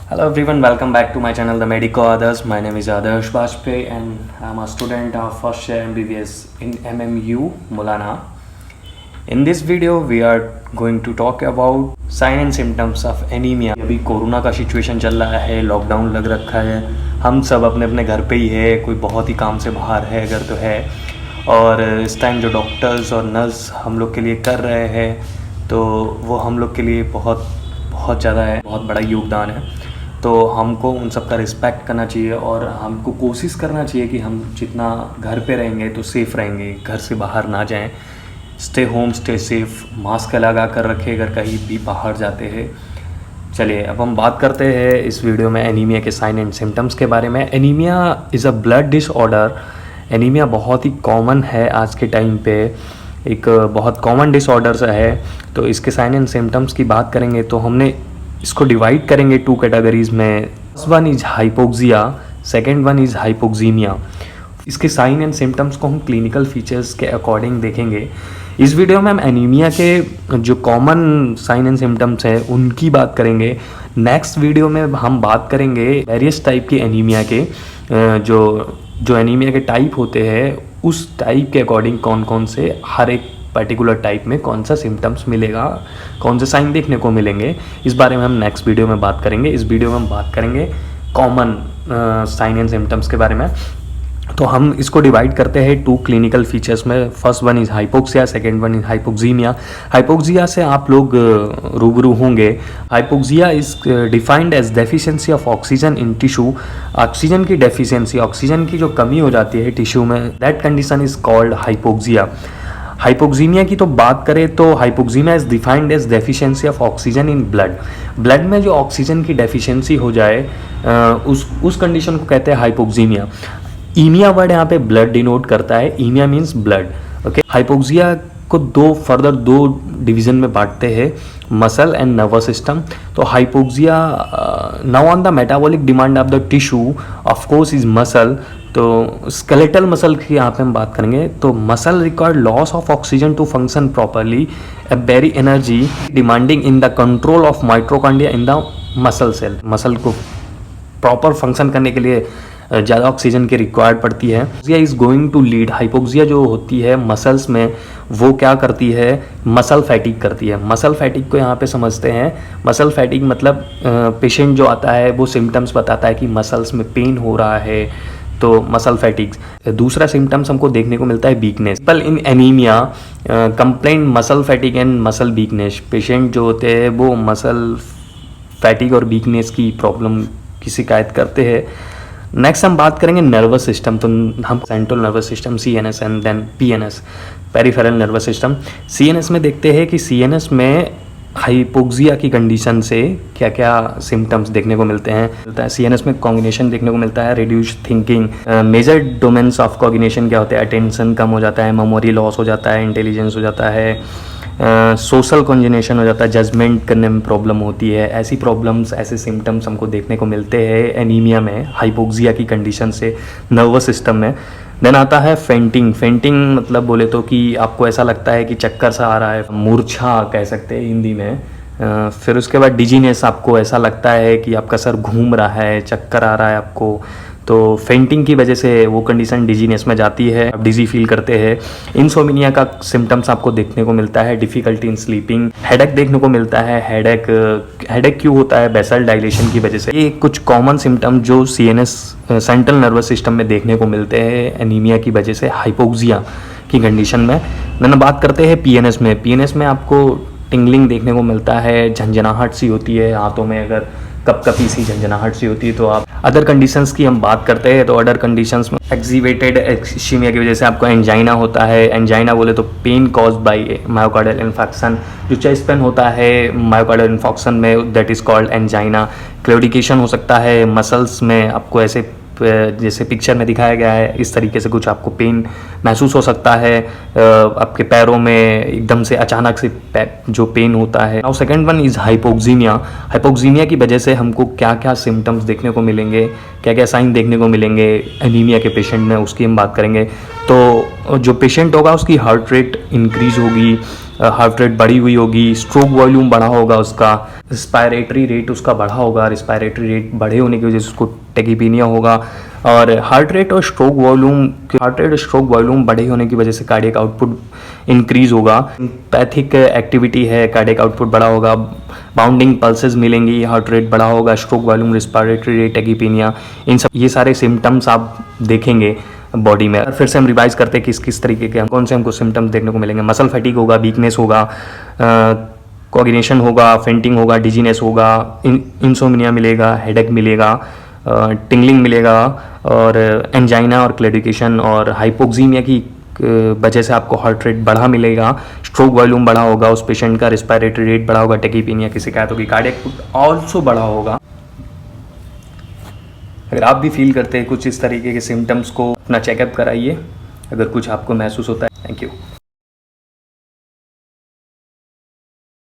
Hello everyone, welcome back to my channel The Medico Others. My name is Adarsh Bajpayee and I'm a student of first year MBBS in MMU Mulana. In this video we are going to talk about sign and symptoms of anemia. अभी corona का situation चल रहा है, lockdown लग रखा है, हम सब अपने अपने घर पे ही है, कोई बहुत ही काम से बाहर है अगर तो है। और इस टाइम जो डॉक्टर्स और नर्स हम लोग के लिए कर रहे हैं तो वो हम लोग के लिए बहुत ज़्यादा है, बहुत बड़ा योगदान है। तो हमको उन सब का रिस्पेक्ट करना चाहिए और हमको कोशिश करना चाहिए कि हम जितना घर पे रहेंगे तो सेफ़ रहेंगे, घर से बाहर ना जाएं। Stay home, stay safe, mask लगा कर रखें अगर कहीं भी बाहर जाते हैं। चलिए अब हम बात करते हैं इस वीडियो में एनीमिया के साइन एंड सिम्टम्स के बारे में। Anaemia is a blood disorder. Anaemia बहुत ही कॉमन है आज के टाइम पे, एक बहुत कॉमन डिसऑर्डर्स है। तो इसके साइन एंड सिम्टम्स की बात करेंगे तो हमने इसको डिवाइड करेंगे 2 कैटेगरीज में। First one is hypoxia, second one is hypoxaemia. इसके साइन एंड सिम्टम्स को हम क्लिनिकल फीचर्स के अकॉर्डिंग देखेंगे। इस वीडियो में हम एनीमिया के जो कॉमन साइन एंड सिम्टम्स हैं उनकी बात करेंगे। नेक्स्ट वीडियो में हम बात करेंगे वेरियस टाइप के एनीमिया के, जो एनीमिया के टाइप होते हैं उस टाइप के अकॉर्डिंग कौन कौन से हर एक पर्टिकुलर टाइप में कौन सा सिम्टम्स मिलेगा, कौन से साइन देखने को मिलेंगे, इस बारे में हम नेक्स्ट वीडियो में बात करेंगे। इस वीडियो में हम बात करेंगे कॉमन साइन एंड सिम्टम्स के बारे में। तो हम इसको डिवाइड करते हैं 2 क्लिनिकल फीचर्स में। First one is hypoxia, second one is hypoxemia. Hypoxia से आप लोग रूबरू होंगे। Hypoxia is defined as deficiency of oxygen in tissue. Oxygen की डेफिशिएंसी, ऑक्सीजन की जो कमी हो जाती है टिश्यू में, that condition is called hypoxia. Hypoxemia की तो बात करें तो hypoxemia is defined as deficiency of oxygen in blood. Blood में जो ऑक्सीजन की डेफिशिएंसी हो जाए उस कंडीशन को कहते हैं हाइपोक्सीमिया। ईमिया वर्ड यहाँ पे ब्लड डिनोट करता है, emia means blood. Okay, hypoxia को दो डिवीजन में बांटते हैं, मसल एंड नर्वस सिस्टम। तो hypoxia now on the metabolic demand of the tissue of course is muscle. तो स्केलेटल मसल की यहाँ पे हम बात करेंगे तो muscle required loss of oxygen to function properly, a very energy demanding in the control of mitochondria in the muscle cell. Muscle को proper function करने के लिए ज़्यादा ऑक्सीजन की रिक्वायर्ड पड़ती है। Hypoxia is going to lead, hypoxia जो होती है मसल्स में वो क्या करती है, मसल फैटिक करती है। मसल फैटिक को यहाँ पे समझते हैं। मसल फैटिक मतलब पेशेंट जो आता है वो सिम्टम्स बताता है कि मसल्स में पेन हो रहा है, तो मसल फैटिक। दूसरा सिम्टम्स हमको देखने को मिलता है वीकनेस। पल in anaemia complaint muscle fatigue and muscle weakness. Patient जो होते हैं वो मसल फैटिक और वीकनेस की प्रॉब्लम की शिकायत करते हैं। नेक्स्ट हम बात करेंगे नर्वस सिस्टम। तो हम central nervous system CNS and then PNS, peripheral nervous system. CNS में देखते हैं कि CNS में हाइपोक्सिया की कंडीशन से क्या क्या सिम्टम्स देखने को मिलते हैं। CNS में कॉग्निशन देखने को मिलता है, reduce thinking. Major domains of cognition क्या होते हैं, अटेंशन कम हो जाता है, मेमोरी लॉस हो जाता है, इंटेलिजेंस हो जाता है, सोशल कॉन्जिनेशन हो जाता है, जजमेंट करने में प्रॉब्लम होती है। ऐसी प्रॉब्लम्स, ऐसे सिम्टम्स हमको देखने को मिलते हैं एनीमिया में, हाइपोक्सिया की कंडीशन से नर्वस सिस्टम में। देन आता है फेंटिंग। फेंटिंग मतलब बोले तो कि आपको ऐसा लगता है कि चक्कर सा आ रहा है, मूर्छा कह सकते हैं हिंदी में। फिर उसके बाद डिजीनेस, आपको ऐसा लगता है कि आपका सर घूम रहा है, चक्कर आ रहा है आपको। तो फेंटिंग की वजह से वो कंडीशन डिजीनेस में जाती है, आप डिजी फील करते हैं। इंसोमिनिया का सिम्टम्स आपको देखने को मिलता है, डिफिकल्टी इन स्लीपिंग। हेडेक देखने को मिलता है। हेडेक क्यों होता है, बेसल डायलेशन की वजह से। ये कुछ कॉमन सिम्टम जो CNS सेंट्रल नर्वस सिस्टम में देखने को मिलते हैं एनीमिया की वजह से, हाइपोक्सिया की कंडीशन में। मैंने बात करते हैं PNS में। PNS में आपको टिंगलिंग देखने को मिलता है, झंझनाहट सी होती है हाथों में, अगर कपकपी सी झंझनाहट सी होती है तो आप। अदर कंडीशंस की हम बात करते हैं तो अदर कंडीशंस में एक्सीवेटेड एक्सीमिया की वजह से आपको एंजाइना होता है। एंजाइना बोले तो pain caused by myocardial infection. जो चेस्ट पेन होता है मायोकार्डियल इन्फेक्शन में, that is called angina. Claudication हो सकता है मसल्स में, आपको ऐसे जैसे पिक्चर में दिखाया गया है इस तरीके से कुछ आपको पेन महसूस हो सकता है। आपके पैरों में एकदम से अचानक से जो पेन होता है। Now second one is hypoxaemia. Hypoxaemia की वजह से हमको क्या क्या सिम्टम्स देखने को मिलेंगे, क्या क्या साइन देखने को मिलेंगे एनीमिया के पेशेंट में, उसकी हम बात करेंगे। तो जो पेशेंट होगा उसकी हार्ट रेट इंक्रीज होगी, हार्ट रेट बढ़ी हुई होगी, स्ट्रोक वॉल्यूम बढ़ा होगा उसका, रिस्पायरेटरी रेट उसका बढ़ा होगा, रिस्पायरेटरी रेट बढ़े होने की वजह से उसको टेकीपीनिया होगा। और हार्ट रेट और स्ट्रोक वॉल्यूम बढ़े होने की वजह से कार्डियक आउटपुट इंक्रीज होगा, पैथिक एक्टिविटी है, कार्डियक आउटपुट बड़ा होगा, बाउंडिंग पल्सेस मिलेंगी, हार्ट रेट बढ़ा होगा, स्ट्रोक वॉल्यूम, रिस्पायरेटरी रेट, टेकीपीनिया, ये सारे सिम्टम्स आप देखेंगे बॉडी में। फिर से हम रिवाइज करते हैं किस किस तरीके के कौन से हमको सिम्टम्स देखने को मिलेंगे। मसल फैटिक होगा, वीकनेस होगा, कोऑर्डिनेशन होगा, फेंटिंग होगा, डिजीनेस होगा, इंसोम्निया मिलेगा, हेडेक मिलेगा, टिंगलिंग मिलेगा, और एंजाइना और क्लेडिकेशन और हाइपोक्सीमिया की वजह से आपको हार्ट रेट बढ़ा मिलेगा, स्ट्रोक वॉल्यूम बढ़ा होगा उस पेशेंट का, रिस्पायरेटरी रेट बढ़ा होगा, टेकीपीनिया की शिकायत होगी, कार्डियक ऑल्सो बढ़ा होगा। अगर आप भी फील करते हैं कुछ इस तरीके के सिम्टम्स को, अपना चेकअप कराइए अगर कुछ आपको महसूस होता है। Thank you.